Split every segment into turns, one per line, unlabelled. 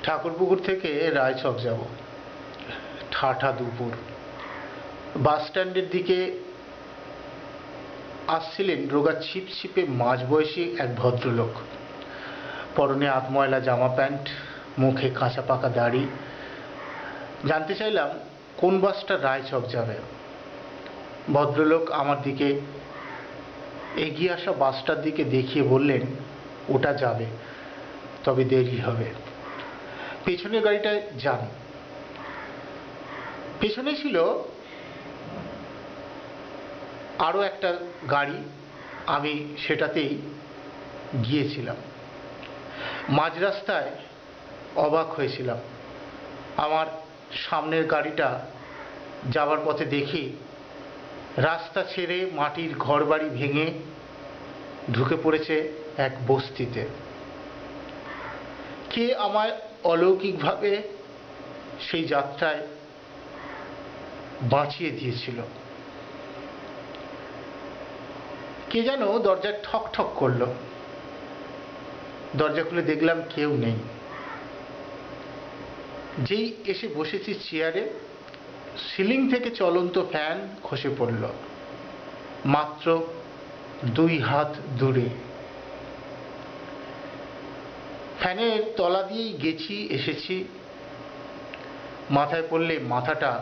ঠাকুরপুকুর থেকে রায়চক যাব। ঠাঠা দুপুর। বাস স্ট্যান্ডের দিকে আসছিলেন রোগা ছিপছিপে মাঝবয়সী এক ভদ্রলোক। পরনে আধময়লা জামা প্যান্ট, মুখে কাঁচা পাকা দাড়ি। জানতে চাইলাম কোন বাসটা রায়চক যাবে। ভদ্রলোক আমার দিকে এগিয়ে আসা বাসটার দিকে দেখিয়ে বললেন, ওটা যাবে, তবে দেরি হবে। পেছনের গাড়িটায় যান। পেছনে ছিল আরও একটা গাড়ি, আমি সেটাতেই গিয়েছিলাম। মাঝ রাস্তায় অবাক হয়েছিলাম। আমার সামনের গাড়িটা যাবার পথে দেখি রাস্তা ছেড়ে মাটির ঘরবাড়ি ভেঙে ঢুকে পড়েছে এক বস্তিতে। কে আমায় অলৌকিকভাবে সেই যাত্রায় বাঁচিয়ে দিয়েছিল। কে যেন দরজায় ঠক ঠক করল। দরজা খুলে দেখলাম কেউ নেই। যেই এসে বসেছি চেয়ারে, সিলিং থেকে চলন্ত ফ্যান খসে পড়ল মাত্র 2 হাত দূরে। ফ্যানের তলা দিয়েই গেছি এসেছি। মাথায় পড়লে মাথাটা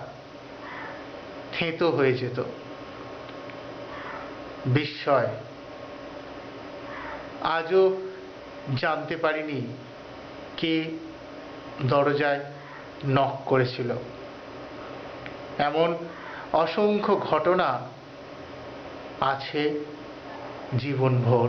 থেঁতো হয়ে যেত। বিস্ময়, আজও জানতে পারিনি কে দরজায় নক করেছিল। এমন অসংখ্য ঘটনা আছে জীবনভর।